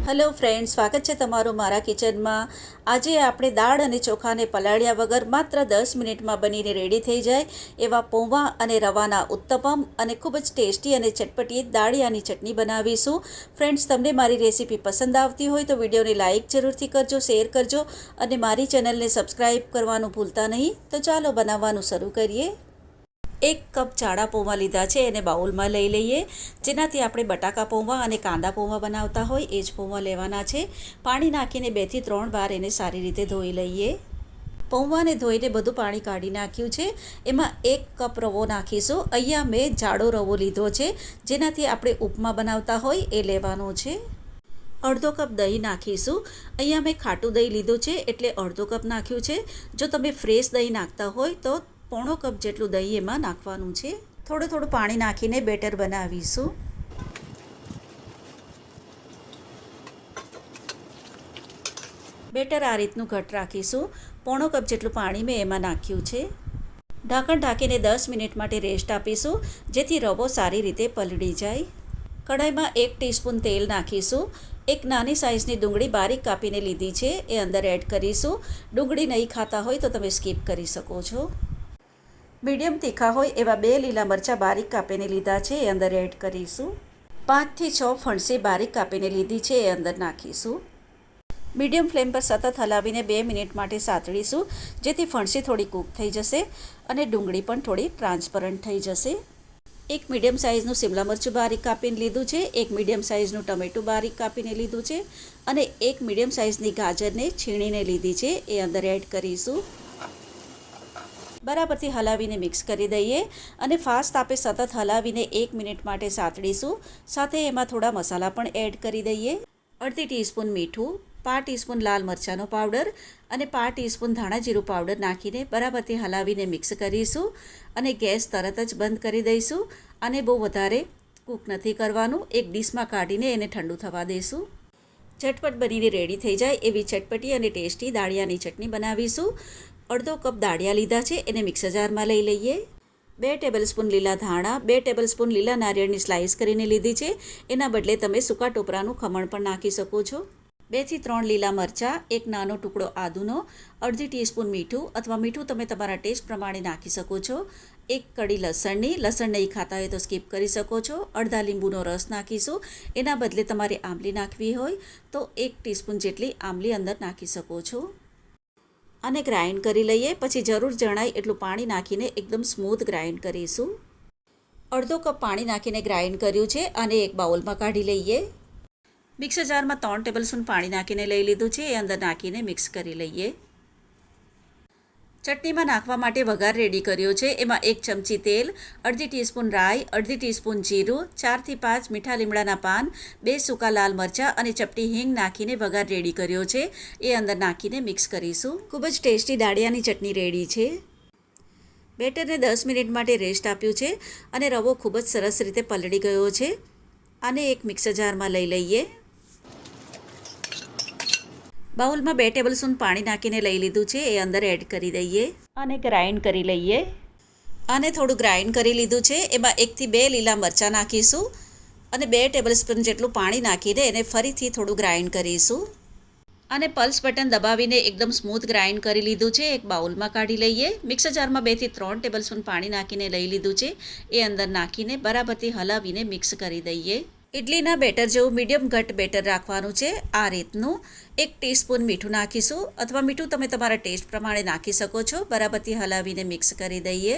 Hello friends, स्वागत है तमारू मारा किचन में। आज आपणे दाळ अने चोखाने पलाळ्या वगर मात्र 10 मिनिट में बनीने रेडी थई जाए एवा पौवा अने रवाना उत्तपम अने खूब ज टेस्टी अने चटपटी दाळियानी चटनी बनावीशुं। फ्रेंड्स, तमने मारी रेसिपी पसंद आवती होय तो विडियो ने लाइक जरूरथी करजो, शेर करजो अने मारी चेनल ने सब्सक्राइब करवानुं भूलता नहीं। तो चलो बनाववानुं शरू करीए। 1 कप जाड़ा पौवा लीधा है, एने बाउल में लई लईए। जेनाथी आपणे बटाका पौवा अने कांदा पौवा बनावता होय ए ज पौवा लेवाना छे। पाणी नाखीने 2 થી 3 વાર एने सारी रीते धोई लईए। पौवाने धोईने बधुं पाणी काढी नाख्युं छे। एमां 1 कप रवो नाखीशुं। अहींया मैं जाड़ो रवो लीधो छे, जेनाथी आपणे उपमा बनावता होय ए लेवानो छे। अर्धो कप दही नाखीशुं। अहींया मैं खाटुं दही लीधुं छे एटले अर्धो कप नाख्युं छे। जो तमे फ्रेश दही नाखता होय तो पौणो कप जेटलुं दही एमां नाखवानुं छे। थोडुं थोडुं पाणी नाखीने बेटर बनावीशुं। बेटर आ रीतनुं घट राखीशुं। पौणो कप जेटलुं पाणी मैं एमां नाख्युं छे। ढांकण ढांकीने 10 मिनिट माटे रेस्ट आपीशुं, जेथी रवो सारी रीते पलળી जाय। कढ़ाईमां 1 टीस्पून तेल नाखीशुं। एक नानी साइज़नी डूंगળી बारीक कापीने लीधी छे ए अंदर एड करीशुं। डूंगળી नहीं खाता होय तो तमे स्कीप करी शको छो। मीडियम तीखा होय एवा 2 લીલા मरचा बारीक कापीने लीधा छे ए अंदर एड करीशुं। 5 થી 6 फणसी बारीक कापीने लीधी छे ए अंदर नाखीशुं। मीडियम फ्लेम पर सतत हलावीने 2 मिनिट माटे सातळीशुं, जेथी फणसी थोड़ी कूक थई जशे अने डूंगળી पण थोड़ी ट्रांसपरंट थई जशे। एक मीडियम साइज़नुं शिमला मरचुं बारीक कापीने लीधुं छे। एक मीडियम साइज़नुं टमेटुं बारीक कापीने लीधुं छे अने एक मीडियम साइज़नी गाजरने छीणीने लीधी छे ए अंदर एड करीशुं। बराबरथी हलावीने मिक्स करी दईए अने फास्ट तापे सतत हलावीने 1 मिनिट माटे सातळीशुं। साथे एमां थोड़ा मसाला पण एड करी दईए। अर्धी टीस्पून मीठुं, 1/2 टीस्पून लाल मरचानो पाउडर अने 1/2 टीस्पून धाणा जीरुं पाउडर नाखीने बराबरथी हलावीने मिक्स करीशुं अने गैस तरत ज बंध करी दईशुं। अने बहु वधारे कूक नथी करवानुं। एक डिशमां काढीने एने ठंडू थवा देशुं। झटपट बनीने रेडी थई जाय एवी चटपटी अने टेस्टी दाळियानी चटनी बनावीशुं। अर्धो कप दाळिया लीधा छे, एने मिक्सर जार में लई लईए। 2 टेबलस्पून लीला धाणा, 2 टेबलस्पून लीला नारिયેળની स्लाइस करीने लीधी छे। एना बदले तमे सूका टोपरानुं खमण पण नाखी शको छो। 2 થી 3 લીલા मरचा, एक नानो टुकड़ो आदुनो, अर्धी टीस्पून मीठुं अथवा मीठुं तमे तमारा टेस्ट प्रमाणे नाखी शको छो। एक कड़ी लसणनी, लसण नहीं खाता होय तो स्कीप करी शको छो। अर्धा લીંબુનો रस नाखीशुं। एना बदले तमारे आंबली नाखवी होय तो 1 टीस्पून जेटली आंबली अंदर नाखी शको छो। आने ग्राइंड करी लईए। पछी जरूर जणाय एटलुं पाणी नाखीने एकदम स्मूथ ग्राइंड करीशुं। अर्धो कप पाणी नाखीने ग्राइंड कर्युं छे आने एक बाउल में काढी लईए। मिक्सर जार में 3 टेबलस्पून पाणी नाखीने लई लीधुं छे ए अंदर नाखीने मिक्स करी लईए। चटनी में नाखवा माटे वघार रेडी कर्यो छे। एमां 1 चमची तेल, अर्धी टीस्पून राई, अर्धी टीस्पून जीरुं, 4 થી 5 मीठा લીમડાના पान, 2 सूका लाल मरचा अने चपटी हींग नाखीने वघार रेडी कर्यो छे ए अंदर नाखीने मिक्स करीशुं। खूब ज टेस्टी दाळियानी चटनी रेडी छे। बेटरने 10 मिनिट माटे रेस्ट आप्युं छे अने रवो खूब ज सरस रीते पलળી गयो छे। आने एक मिक्सर जार में लई लईए। बाउल में 2 टेबलस्पून पाणी नाखीने लई लीधुं छे ए अंदर एड करी दईए। आने ग्राइंड करी लईए। आने थोड़ुं ग्राइंड करी लीधुं छे। एमां 1 થી 2 લીલા मरचा नाखीशुं अने 2 टेबलस्पून जेटलुं पाणी नाखीने एने फरीथी थोड़ुं ग्राइंड करीशुं। आने पल्स बटन दबावीने एकदम स्मूथ ग्राइंड करी लीधुं छे। एक बाउल में काढी लईए। मिक्सर जार में 2 થી 3 टेबलस्पून पाणी नाखीने लई लीधुं छे ए अंदर नाखीने बराबरथी हलावीने मिक्स करी दईए। इडलीना बेटर जेवुं मीडियम घट बेटर राखवानुं छे। आ रीतनुं 1 टीस्पून मीठुं नाखीशुं अथवा मीठुं तमे तमारा टेस्ट प्रमाणे नाखी शको छो। बराबरथी हलावीने मिक्स करी दईए।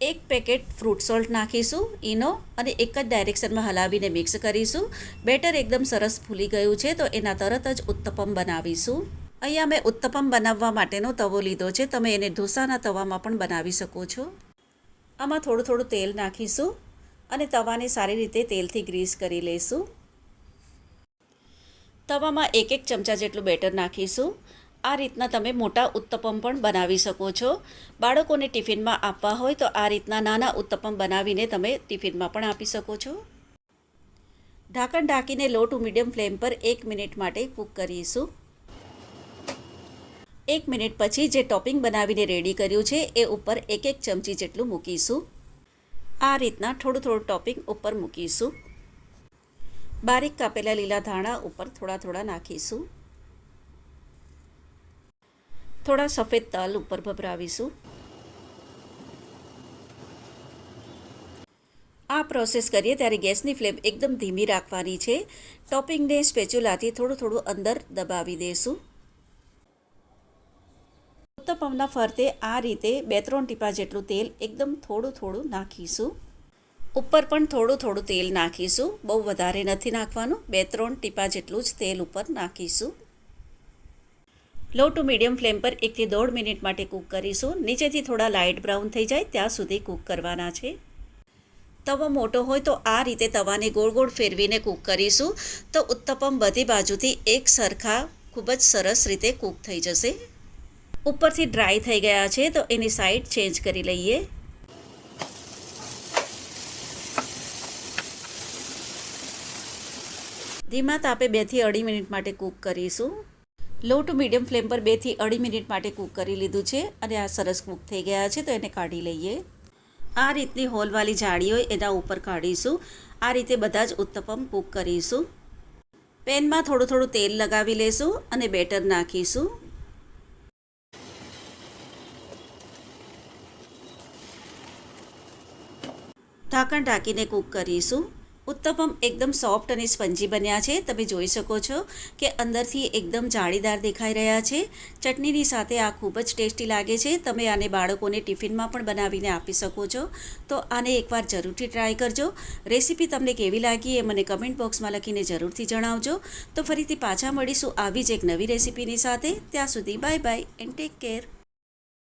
1 पेकेट फ्रूट सॉल्ट नाखीशुं ईनो अने एक ज डायरेक्शन में हलावीने मिक्स करीशुं। बेटर एकदम सरस फूली गयुं छे तो एना तरत ज उत्तपम बनावीशुं। अहींया मैं उत्तपम बनाववा माटेनो तवो लीधो छे। तमे एने ढोसाना तवामां पण बनावी शको छो। आमां थोड़ुं थोड़ुं तेल नाखीशुं अने तवाने सारी रीते तेलथी ग्रीस करी लेशुं। तवामां 1-1 चमचा जेटલું बेटर नाखीशुं। आ रीतना तमे मोटा उत्तपम पण बनावी शको छो। बाळकोने टिफिनमा आपवा होय तो आ रीतना नाना उत्तपम बनावीने तमे टिफिनमा पण आपी शको छो। ढांकण ढांकीने लो टू मीडियम फ्लेम पर 1 मिनिट माटे कूक करीशुं। 1 मिनिट पछी जे टॉपिंग बनावीने रेडी कर्युं छे ए उपर 1-1 चमची जेटલું મૂકીશું। आ रीतना थोड़ुं थोड़ुं टॉपिंग उपर मूकीशुं। બારીક કાપેલા લીલા ધાણા ઉપર થોડા થોડા નાખીશું. થોડા સફેદ તલ ઉપર ભભરાવીશું. આ પ્રોસેસ કરીએ ત્યારે ગેસની ફ્લેમ એકદમ ધીમી રાખવાની છે. ટોપિંગને સ્પેચ્યુલાથી થોડું થોડું અંદર દબાવી દઈશું. ઉત્તપમના ફરતે આ રીતે 2-3 ટીપા જેટલું તેલ એકદમ થોડું થોડું નાખીશું. ઉપર પણ થોડું થોડું તેલ નાખીશું. બહુ વધારે નથી નાખવાનું. 2-3 ટીપા જેટલું જ તેલ ઉપર નાખીશું. લો ટુ મીડિયમ ફ્લેમ પર 1 થી 1.5 મિનિટ માટે કૂક કરીશું. નીચેથી થોડા લાઇટ બ્રાઉન થઈ જાય ત્યાં સુધી કૂક કરવાના છે. તવો મોટો હોય તો આ રીતે તવાને ગોળ ગોળ ફેરવીને કૂક કરીશું તો ઉત્તપમ બધી બાજુથી એક સરખા ખૂબ જ સરસ રીતે કૂક થઈ જશે. ઉપરથી ડ્રાય થઈ ગયા છે તો એની સાઈડ ચેન્જ કરી લઈએ. ધીમા તાપે 2 થી 2.5 મિનિટ માટે કૂક કરીશું. લો ટુ મીડિયમ ફ્લેમ પર 2 થી 2.5 મિનિટ માટે કૂક કરી લીધું છે અને આ સરસ કૂક થઈ ગયા છે તો એને કાઢી લઈએ. આ રીતની હોલવાળી જાળી હોય એના ઉપર કાઢીશું. આ રીતે બધા જ ઉત્તપમ કૂક કરીશું. પેનમાં થોડું થોડું તેલ લગાવી લેશું અને બેટર નાખીશું. ઢાંકણ ઢાંકીને કૂક કરીશું. ઉત્તપમ એકદમ સોફ્ટ અને સ્પંજી બન્યા છે. તમે જોઈ શકો છો કે અંદરથી એકદમ જાળીદાર દેખાઈ રહ્યા છે. ચટણીની સાથે આ ખૂબ જ ટેસ્ટી લાગે છે. તમે આને બાળકોને ટિફિનમાં પણ બનાવીને આપી શકો છો. તો આને એકવાર જરૂરથી ટ્રાય કરજો. રેસીપી તમને કેવી લાગી એ મને કમેન્ટ બોક્સમાં લખીને જરૂરથી જણાવજો. તો ફરીથી પાછા મળીશું આવી જ એક નવી રેસીપીની સાથે. ત્યાં સુધી bye bye and take care.